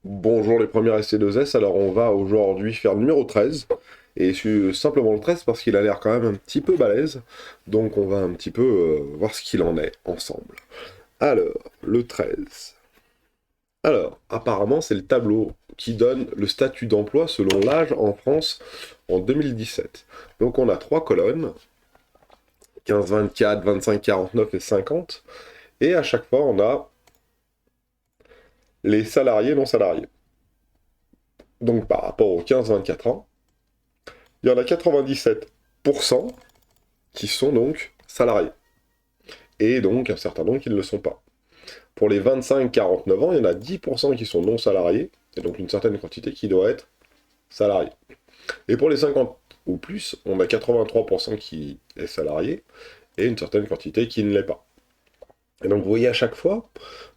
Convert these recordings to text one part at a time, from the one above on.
Bonjour les premiers SC2S, alors on va aujourd'hui faire le numéro 13, et simplement le 13 parce qu'il a l'air quand même un petit peu balèze, donc on va un petit peu voir ce qu'il en est ensemble. Alors, le 13. Alors, apparemment c'est le tableau qui donne le statut d'emploi selon l'âge en France en 2017. Donc on a trois colonnes, 15, 24, 25, 49 et 50, et à chaque fois on a les salariés non salariés. Donc par rapport aux 15-24 ans, il y en a 97% qui sont donc salariés. Et donc un certain nombre qui ne le sont pas. Pour les 25-49 ans, il y en a 10% qui sont non salariés, et donc une certaine quantité qui doit être salariée. Et pour les 50 ou plus, on a 83% qui est salarié, et une certaine quantité qui ne l'est pas. Et donc vous voyez à chaque fois,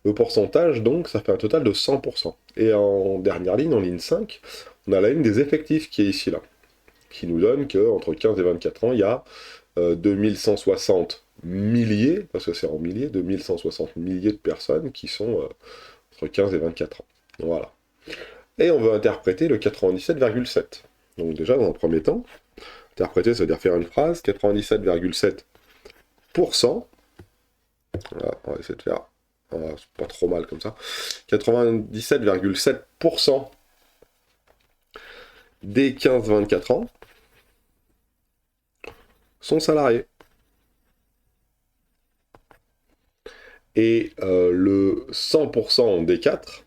le pourcentage, donc ça fait un total de 100%. Et en dernière ligne, en ligne 5, on a la ligne des effectifs qui est ici là, qui nous donne qu'entre 15 et 24 ans, il y a 2160 milliers, parce que c'est en milliers, 2160 milliers de personnes qui sont entre 15 et 24 ans. Voilà. Et on veut interpréter le 97,7. Donc déjà, dans un premier temps, interpréter, ça veut dire faire une phrase, 97,7%. Voilà, on va essayer de faire, c'est pas trop mal comme ça. 97,7% des 15-24 ans sont salariés. Et le 100% des 4,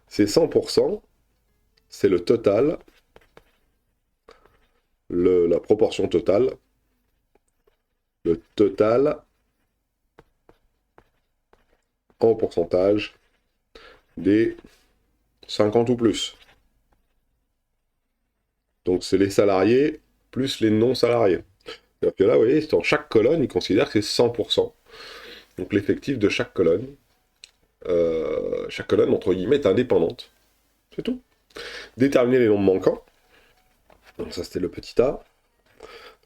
c'est 100%, c'est le total, la proportion totale, le total en pourcentage des 50 ou plus. Donc c'est les salariés plus les non-salariés. Donc là, vous voyez, dans chaque colonne, ils considèrent que c'est 100%. Donc l'effectif de chaque colonne, entre guillemets, est indépendante. C'est tout. Déterminer les nombres manquants. Donc ça, c'était le petit a.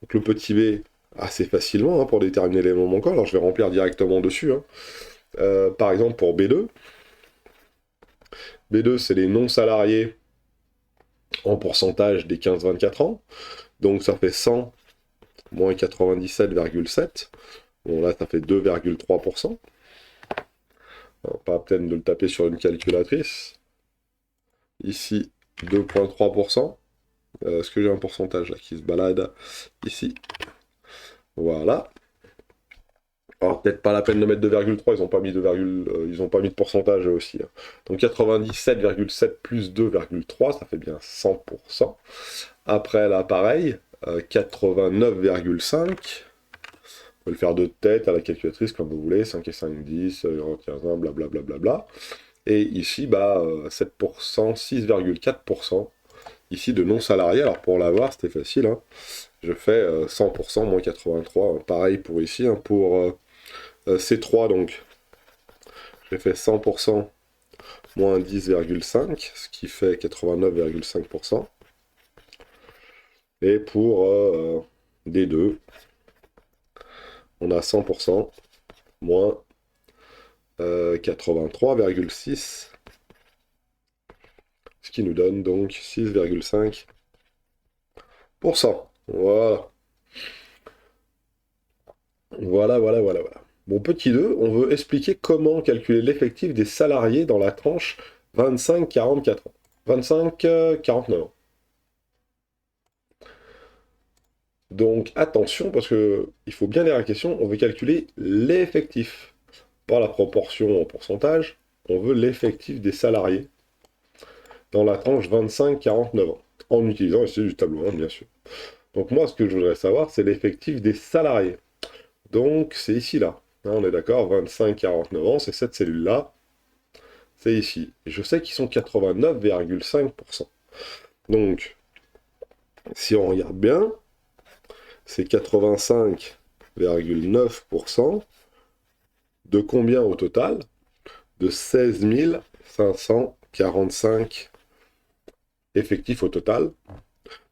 Donc le petit b, assez facilement, pour déterminer les nombres manquants. Alors je vais remplir directement dessus. Par exemple, pour B2, B2, c'est les non-salariés en pourcentage des 15-24 ans. Donc ça fait 100 moins 97,7. Bon là, ça fait 2,3%. Pas à peine de le taper sur une calculatrice. Ici, 2,3%. Est-ce que j'ai un pourcentage là qui se balade ici? Voilà. Alors peut-être pas la peine de mettre 2,3, ils n'ont pas mis ils ont pas mis de pourcentage aussi. Donc 97,7 plus 2,3, ça fait bien 100%. Après là, pareil, 89,5. Vous pouvez le faire de tête à la calculatrice comme vous voulez, 5 et 5, 10, 15, 1, blablabla. Bla, bla, bla. Et ici, 7%, 6,4%. Ici de non salariés. Alors pour l'avoir, c'était facile. Je fais 100% moins 83. Pareil pour ici. Pour C3, donc, j'ai fait 100% moins 10,5, ce qui fait 89,5%. Et pour D2, on a 100% moins 83,6, ce qui nous donne donc 6,5%. Voilà. Voilà. Bon, petit 2, on veut expliquer comment calculer l'effectif des salariés dans la tranche 25-44 ans. 25-49 ans. Donc attention, parce que il faut bien lire la question, on veut calculer l'effectif. Pas la proportion en pourcentage, on veut l'effectif des salariés dans la tranche 25-49 ans. En utilisant ici du tableau 1, bien sûr. Donc moi, ce que je voudrais savoir, c'est l'effectif des salariés. Donc c'est ici là. On est d'accord, 25-49 ans, c'est cette cellule-là. C'est ici. Et je sais qu'ils sont 89,5%. Donc, si on regarde bien, c'est 85,9% de combien au total? De 16 545 effectifs au total.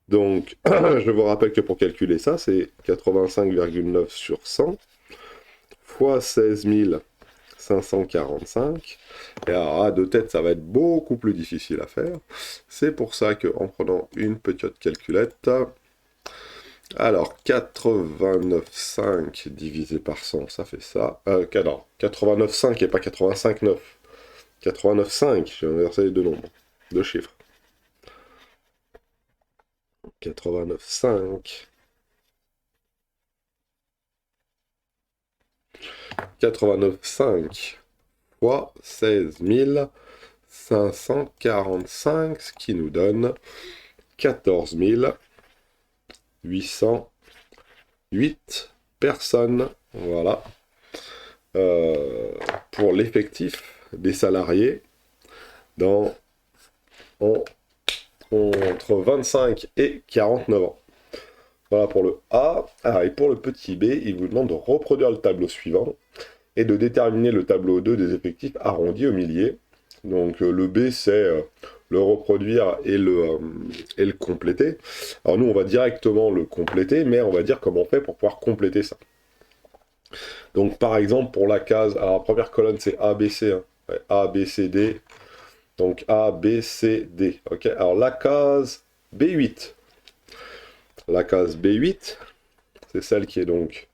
Donc, je vous rappelle que pour calculer ça, c'est 85,9 sur 100 fois 16 545. Et alors, à deux têtes, ça va être beaucoup plus difficile à faire. C'est pour ça qu'en prenant une petite calculette, alors 89,5 divisé par 100, ça fait ça. Non, 89,5 et pas 85,9. 89,5, j'ai inversé les deux nombres, deux chiffres. 89,5. 89,5 fois 16 545, ce qui nous donne 14 808 personnes. Voilà. Pour l'effectif des salariés entre 25 et 49 ans. Voilà pour le A. Et pour le petit B, il vous demande de reproduire le tableau suivant et de déterminer le tableau 2 des effectifs arrondis au millier. Donc le B, c'est le reproduire et le compléter. Alors nous, on va directement le compléter, mais on va dire comment on fait pour pouvoir compléter ça. Donc par exemple, pour la case, alors la première colonne, c'est A, B, C. Hein. Ouais, A, B, C, D. Donc A, B, C, D. Ok. Alors la case B8. La case B8, c'est celle qui est donc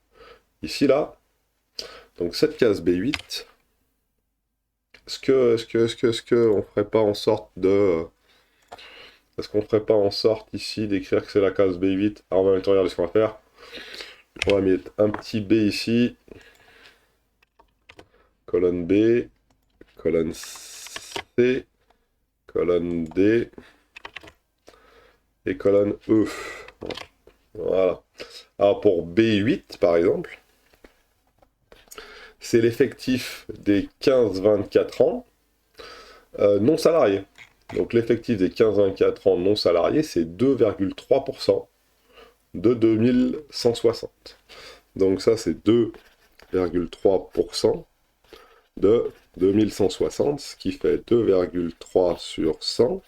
ici, là. Donc cette case B8, est-ce qu'on ferait pas en sorte de... Est-ce qu'on ferait pas en sorte ici d'écrire que c'est la case B8? Alors on va regarder ce qu'on va faire. On va mettre un petit B ici. Colonne B. Colonne C. Colonne D. Et colonne E. Voilà. Alors pour B8 par exemple, c'est l'effectif des 15-24 ans non salariés. Donc l'effectif des 15-24 ans non salariés, c'est 2,3% de 2160. Donc ça, c'est 2,3% de 2160, ce qui fait 2,3 sur 100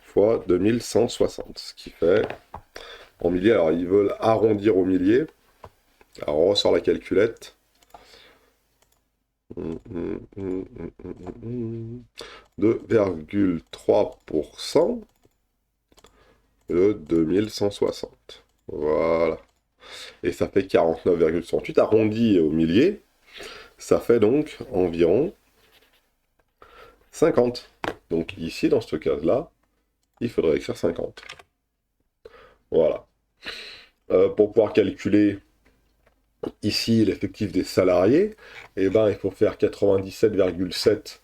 fois 2160, ce qui fait en milliers. Alors ils veulent arrondir au millier. Alors on ressort la calculette. 2,3% de 2160. Voilà. Et ça fait 49,68. Arrondi au millier, ça fait donc environ 50. Donc ici, dans ce cas-là, il faudrait écrire 50. Voilà. Pour pouvoir calculer ici l'effectif des salariés, eh ben, il faut faire 97,7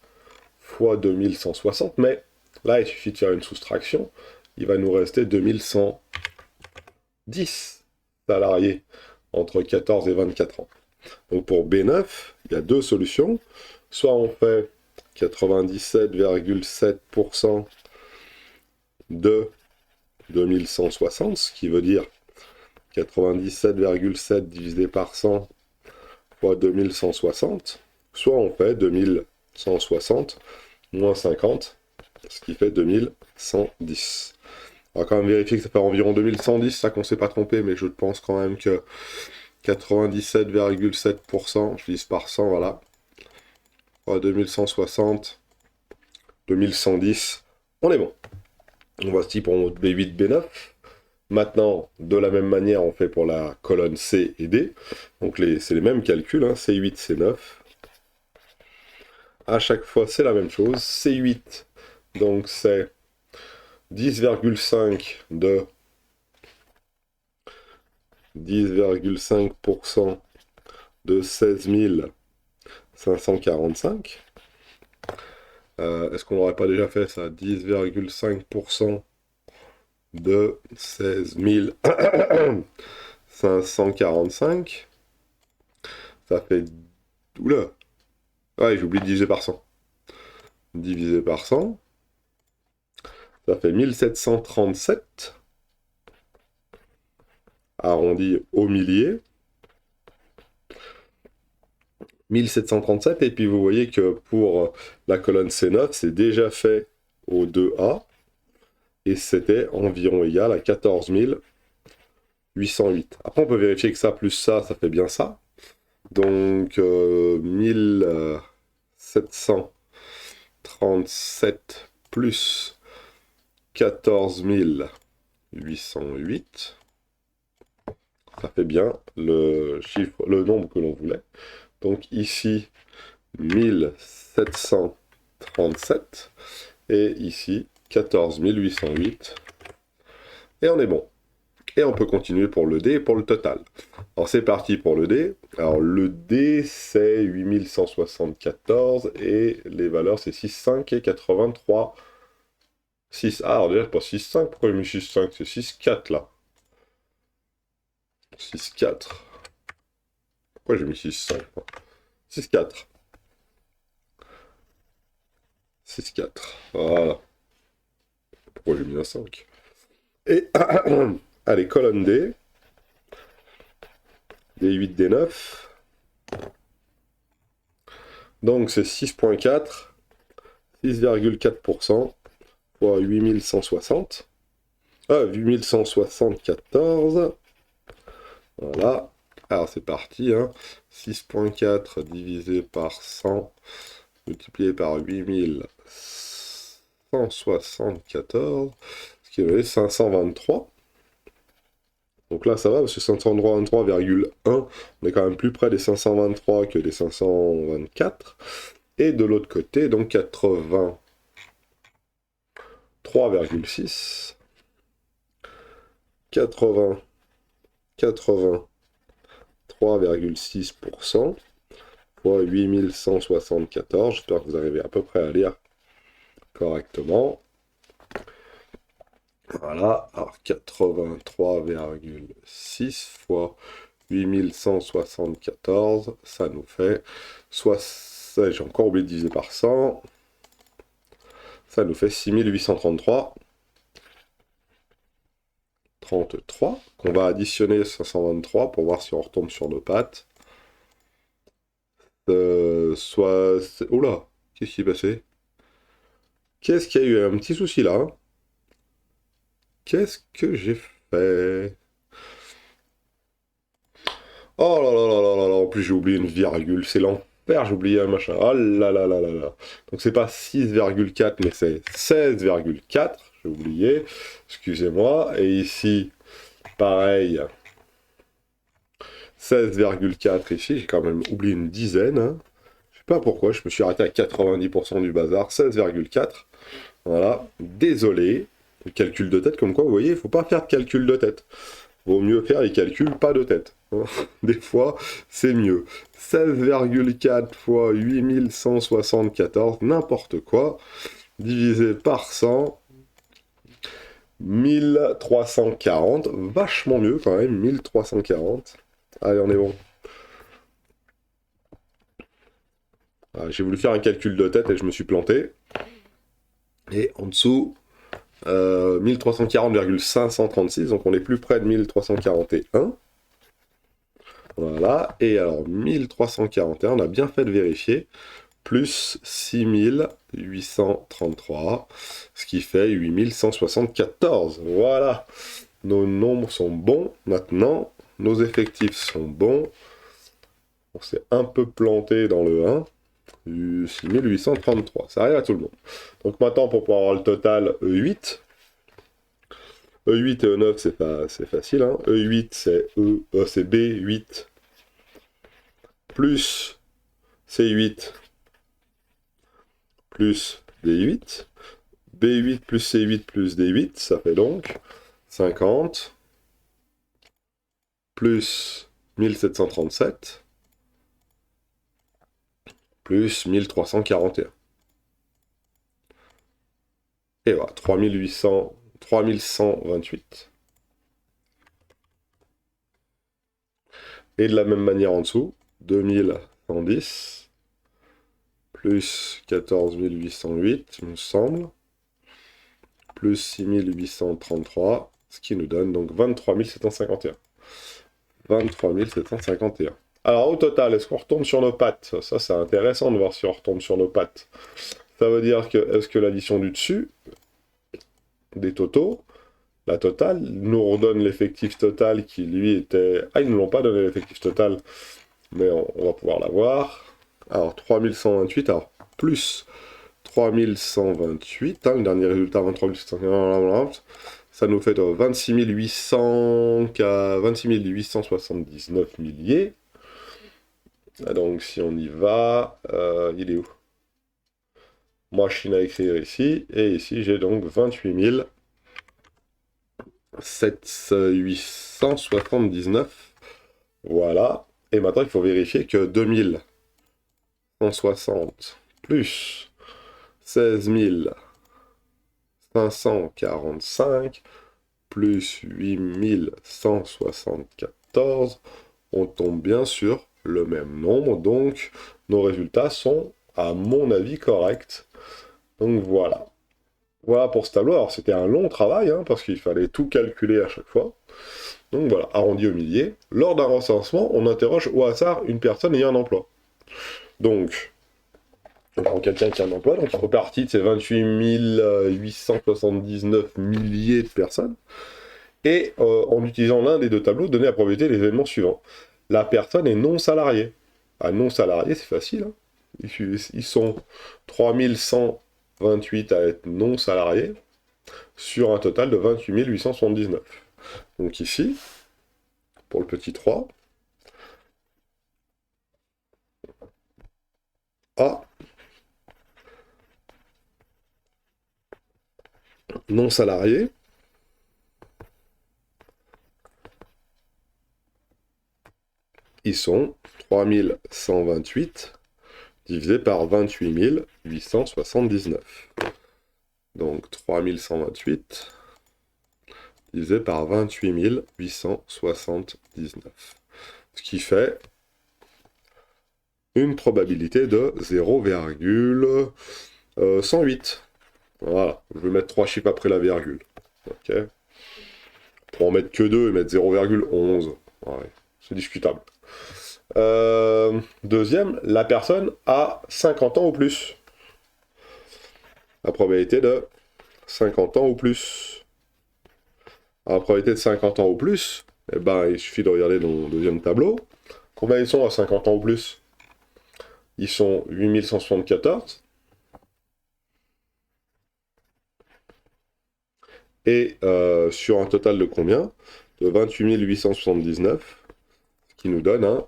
fois 2160, mais là, il suffit de faire une soustraction. Il va nous rester 2110 salariés entre 14 et 24 ans. Donc pour B9, il y a deux solutions. Soit on fait 97,7% de 2160, ce qui veut dire 97,7 divisé par 100 fois 2160. Soit on fait 2160 moins 50, ce qui fait 2110. On va quand même vérifier que ça fait environ 2110, ça qu'on ne s'est pas trompé, mais je pense quand même que 97,7%, je divise par 100, voilà. 2160, 2110, on est bon. Voici pour notre B8, B9. Maintenant, de la même manière, on fait pour la colonne C et D. Donc c'est les mêmes calculs, hein, C8, C9. À chaque fois, c'est la même chose. C8, donc c'est 10,5 de 10,5% de 16 545. Est-ce qu'on n'aurait pas déjà fait ça? 10,5% de 16 545. Ça fait... Oula! Ouais, j'ai oublié de diviser par 100. Divisé par 100. Ça fait 1737. Arrondi au millier. 1737. Et puis vous voyez que pour la colonne C9, c'est déjà fait au 2A. Et c'était environ égal à 14 808. Après, on peut vérifier que ça plus ça, ça fait bien ça. Donc 1737 plus 14 808. Ça fait bien le chiffre, le nombre que l'on voulait. Donc ici, 1737 et ici, 14 808. Et on est bon. Et on peut continuer pour le D et pour le total. Alors c'est parti pour le D. Alors le D c'est 8174 et les valeurs c'est 6,5 et 83. 6, ah alors déjà c'est pas 6,5, pourquoi j'ai mis 6,5? C'est 6,4 là. 6,4. Pourquoi j'ai mis 6,5? 6,4. 6,4. Voilà. Pourquoi j'ai mis un 5? Et allez, colonne D. D8, D9. Donc c'est 6,4. 6,4% fois 8160. 8174. Voilà. Alors c'est parti. Hein. 6,4 divisé par 100 multiplié par 8174. Ce qui est 523. Donc là, ça va, parce que 523,1, on est quand même plus près des 523 que des 524. Et de l'autre côté, donc 83,6. 83,6% fois 8174. J'espère que vous arrivez à peu près à lire correctement. Voilà, alors 83,6 fois 8174, ça nous fait, soit j'ai encore oublié de diviser par 100, ça nous fait 6833, 33, qu'on va additionner 523 pour voir si on retombe sur nos pattes. Oula, qu'est-ce qui s'est passé? Qu'est-ce qu'il y a eu? Un petit souci là, hein. Qu'est-ce que j'ai fait? Oh là là là là là là, en plus j'ai oublié une virgule, c'est l'enfer, j'ai oublié un machin. Oh là là là là là. Donc c'est pas 6,4 mais c'est 16,4, j'ai oublié, excusez-moi. Et ici, pareil, 16,4 ici, j'ai quand même oublié une dizaine. Hein. Je sais pas pourquoi, je me suis arrêté à 90% du bazar, 16,4. Voilà, désolé. Le calcul de tête, comme quoi, vous voyez, il faut pas faire de calcul de tête. Vaut mieux faire les calculs pas de tête. Des fois, c'est mieux. 16,4 fois 8174, n'importe quoi, divisé par 100, 1340, vachement mieux quand même, 1340. Allez, on est bon. Ah, j'ai voulu faire un calcul de tête et je me suis planté. Et en dessous, 1340,536, donc on est plus près de 1341. Voilà, et alors 1341, on a bien fait de vérifier, plus 6833, ce qui fait 8174. Voilà, nos nombres sont bons maintenant, nos effectifs sont bons. On s'est un peu planté dans le 1, 6833, ça arrive à tout le monde. Donc maintenant, pour pouvoir avoir le total E8, E8 et E9, c'est facile. Hein. E8, c'est B8 plus C8 plus D8. B8 plus C8 plus D8, ça fait donc 50 plus 1737 plus 1341. Et voilà, 3128. Et de la même manière en dessous, 2110 plus 14 808, il me semble, plus 6833, ce qui nous donne donc 23 751. 23 751. Alors au total, est-ce qu'on retombe sur nos pattes? Ça c'est intéressant de voir si on retombe sur nos pattes. Ça veut dire que, est-ce que l'addition du dessus, des totaux, la totale, nous redonne l'effectif total qui lui était... Ah, ils ne nous l'ont pas donné l'effectif total. mais on va pouvoir l'avoir. Alors, 3128, alors, plus 3128, le dernier résultat, 23 800, ça nous fait 26 800, 26 879 milliers. Donc, si on y va, il est où? Machine à écrire ici, et ici, j'ai donc 28 879. Voilà. Et maintenant, il faut vérifier que 2160 plus 16 545 plus 8174, on tombe bien sur le même nombre, donc nos résultats sont, à mon avis, corrects. Donc voilà. Voilà pour ce tableau. Alors c'était un long travail, hein, parce qu'il fallait tout calculer à chaque fois. Donc voilà, arrondi au millier. Lors d'un recensement, on interroge au hasard une personne ayant un emploi. Donc, on prend quelqu'un qui a un emploi, donc il fait partie de ces 28 879 milliers de personnes. Et en utilisant l'un des deux tableaux, donner la probabilité des événements suivants. La personne est non salariée. Ah, non salarié, c'est facile. Hein. Ils sont 3128 à être non salariés sur un total de 28 879. Donc ici, pour le petit 3, A, non salarié, ils sont 3128 divisé par 28 879. Donc 3128 divisé par 28 879. Ce qui fait une probabilité de 0,108. Voilà, je vais mettre 3 chiffres après la virgule. Ok. Pour en mettre que 2 et mettre 0,11. Ouais, c'est discutable. Deuxième, la personne a 50 ans ou plus. La probabilité de 50 ans ou plus. La probabilité de 50 ans ou plus, eh ben, il suffit de regarder dans le deuxième tableau. Combien ils sont à 50 ans ou plus? Ils sont 8174. Et sur un total de combien? De 28 879, ce qui nous donne un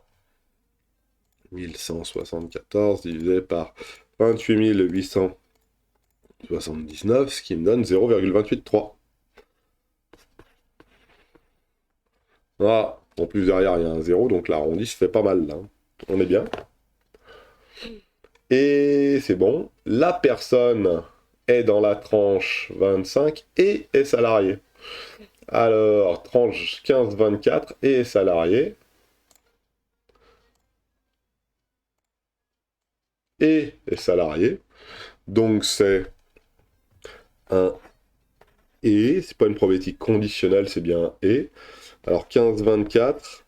1174 divisé par 28 879, ce qui me donne 0,283. Voilà. En plus, derrière, il y a un 0, donc l'arrondi se fait pas mal, là. On est bien. Et c'est bon. La personne est dans la tranche 25 et est salariée. Alors, tranche 15-24 et est salariée. Et est salarié. Donc c'est un et, c'est pas une probabilité conditionnelle, c'est bien un et. Alors 15-24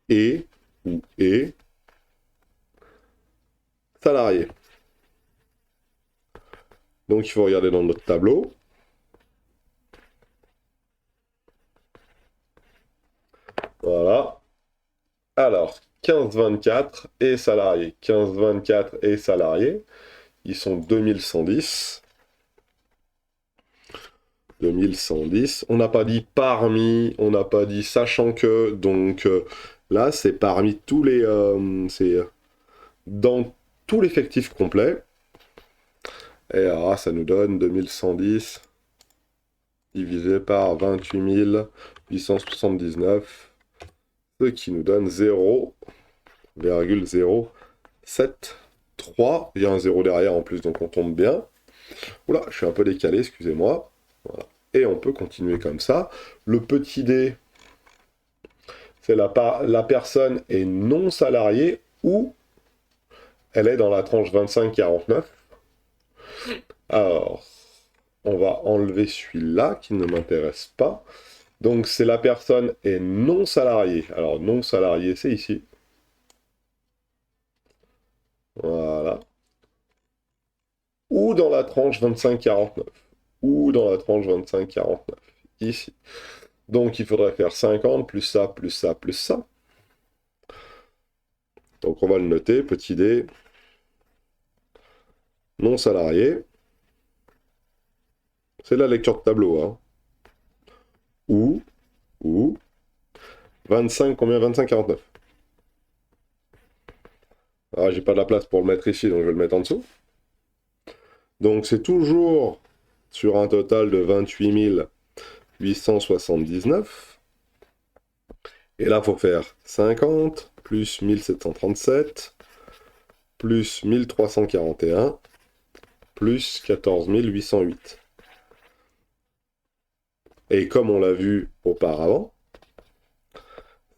et ou et salarié. Donc il faut regarder dans notre tableau. Voilà. Alors 15-24 et salarié. 15-24 et salarié. Ils sont 2110. 2110. On n'a pas dit parmi, on n'a pas dit sachant que. Donc là, c'est parmi tous les. C'est dans tout l'effectif complet. Et alors, ça nous donne 2110 divisé par 28 879, ce qui nous donne 0,073. Il y a un 0 derrière en plus, donc on tombe bien. Oula, je suis un peu décalé, excusez-moi. Voilà. Et on peut continuer comme ça. Le petit d, c'est la personne est non salariée ou elle est dans la tranche 25-49. Alors, on va enlever celui-là qui ne m'intéresse pas. Donc, c'est la personne est non salariée. Alors, non salarié, c'est ici. Voilà. Ou dans la tranche 25-49. Ou dans la tranche 25-49. Ici. Donc, il faudrait faire 50 plus ça, plus ça, plus ça. Donc on va le noter, petit d, non salarié. C'est la lecture de tableau, hein. Ou 25, combien? 25,49. Ah, j'ai pas de la place pour le mettre ici, donc je vais le mettre en dessous. Donc c'est toujours sur un total de 28 879. Et là, il faut faire 50 plus 1737 plus 1341 plus 14 808. Et comme on l'a vu auparavant,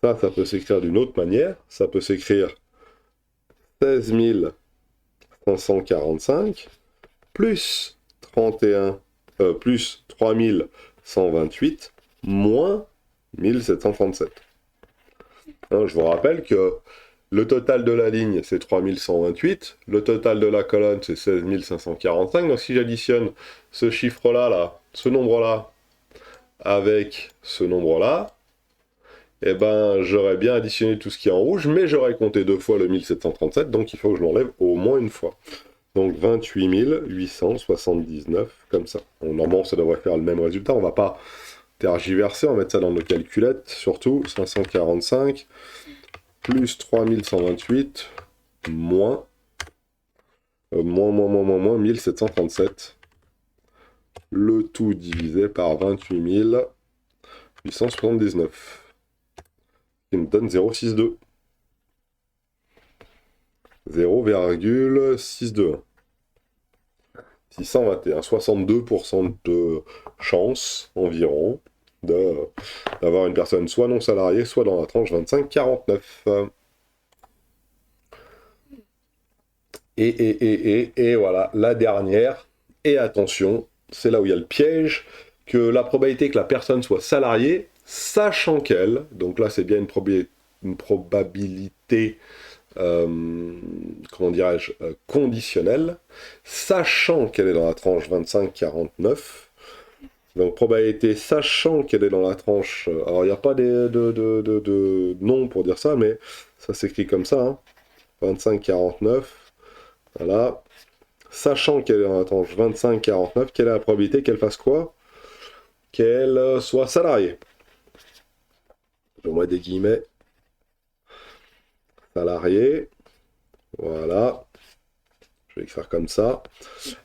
ça peut s'écrire d'une autre manière. Ça peut s'écrire 16 545 plus 31, plus 3128 moins 1737. Hein, je vous rappelle que le total de la ligne, c'est 3128. Le total de la colonne, c'est 16 545. Donc si j'additionne ce chiffre-là, ce nombre-là, avec ce nombre-là, eh ben, j'aurais bien additionné tout ce qui est en rouge, mais j'aurais compté 2 fois le 1737, donc il faut que je l'enlève au moins une fois. Donc 28 879, comme ça. Bon, normalement, ça devrait faire le même résultat. On va pas tergiverser, on va mettre ça dans nos calculettes, surtout 545 plus 3128 moins 1737. Le tout divisé par 28 879. Qui me donne 0,62. 0,621. 621. 62% de chance environ d'avoir une personne soit non salariée, soit dans la tranche 25-49. Et voilà, la dernière. Et attention, c'est là où il y a le piège, que la probabilité que la personne soit salariée, sachant qu'elle, donc là c'est bien une probabilité, comment dirais-je, conditionnelle, sachant qu'elle est dans la tranche 25-49, donc probabilité sachant qu'elle est dans la tranche, alors il n'y a pas de nom pour dire ça, mais ça s'écrit comme ça, hein, 25-49, voilà, sachant qu'elle est dans la tranche 25-49, quelle est la probabilité qu'elle fasse quoi? Qu'elle soit salariée. Je mets des guillemets. Salarié. Voilà. Je vais écrire comme ça.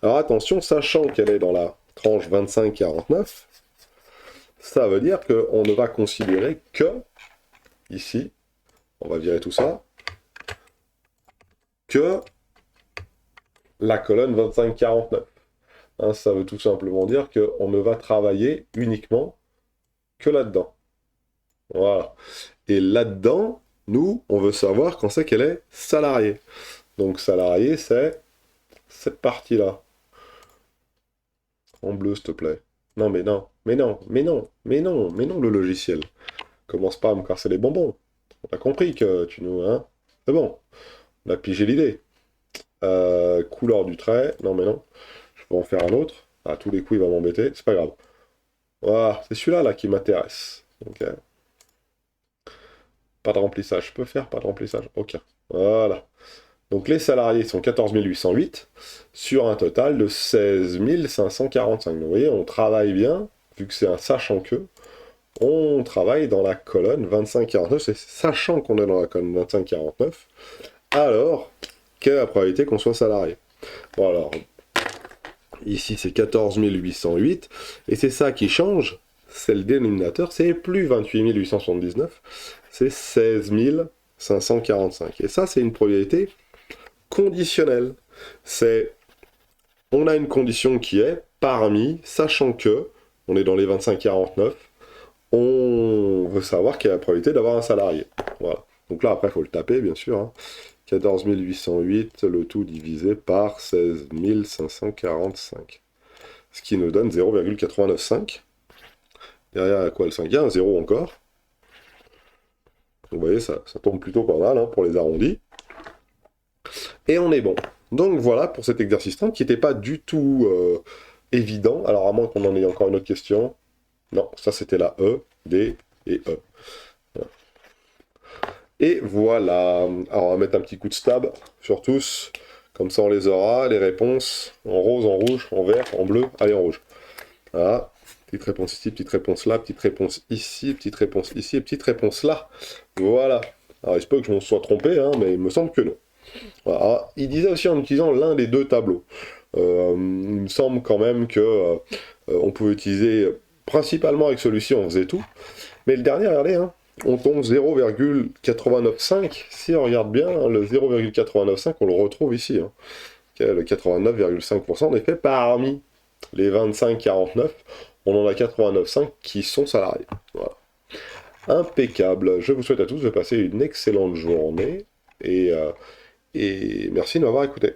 Alors attention, sachant qu'elle est dans la tranche 25-49, ça veut dire qu'on ne va considérer que, ici, on va virer tout ça, que la colonne 25-49. Hein, ça veut tout simplement dire qu'on ne va travailler uniquement que là-dedans. Voilà. Et là-dedans, nous, on veut savoir quand c'est qu'elle est salariée. Donc salarié, c'est cette partie-là. En bleu, s'il te plaît. Non, mais non, mais non, mais non, mais non, mais non, le logiciel. Commence pas à me casser les bonbons. On a compris que tu nous... Hein, c'est bon. On a pigé l'idée. Couleur du trait. Non, mais non. Je vais en faire un autre. À tous les coups, il va m'embêter. C'est pas grave. Voilà, c'est celui-là là, qui m'intéresse. Ok. Pas de remplissage. Je peux faire pas de remplissage. Ok. Voilà. Donc les salariés sont 14 808 sur un total de 16 545. Donc, vous voyez, on travaille bien, vu que c'est un sachant que, on travaille dans la colonne 25-49, c'est sachant qu'on est dans la colonne 25-49, alors, quelle est la probabilité qu'on soit salarié? Bon alors, ici c'est 14 808, et c'est ça qui change, c'est le dénominateur, c'est plus 28 879, c'est 16 545. Et ça, c'est une probabilité conditionnelle. C'est, on a une condition qui est parmi, sachant que, on est dans les 25-49, on veut savoir quelle est la probabilité d'avoir un salarié. Voilà. Donc là, après, il faut le taper, bien sûr. Hein. 14 808, le tout divisé par 16 545. Ce qui nous donne 0,895. Derrière, il y a quoi le 5? Il y a un 0 encore. Donc, vous voyez, ça tombe plutôt pas mal hein, pour les arrondis. Et on est bon. Donc voilà pour cet exercice 30 qui n'était pas du tout évident. Alors à moins qu'on en ait encore une autre question. Non, ça c'était la E, D et E. Voilà. Et voilà. Alors, on va mettre un petit coup de stab sur tous. Comme ça, on les aura, les réponses, en rose, en rouge, en vert, en bleu, allez, en rouge. Voilà. Petite réponse ici, petite réponse là, petite réponse ici, petite réponse ici, et petite réponse là. Voilà. Alors, il se peut que je me sois trompé, hein, mais il me semble que non. Voilà. Alors, il disait aussi en utilisant l'un des deux tableaux. Il me semble quand même que on pouvait utiliser, principalement avec celui-ci, on faisait tout. Mais le dernier, regardez, hein, on tombe 0,895. Si on regarde bien, hein, le 0,895, on le retrouve ici. Hein. Le 89,5%, en effet, parmi les 25,49, on en a 89,5 qui sont salariés. Voilà. Impeccable. Je vous souhaite à tous de passer une excellente journée et merci de m'avoir écouté.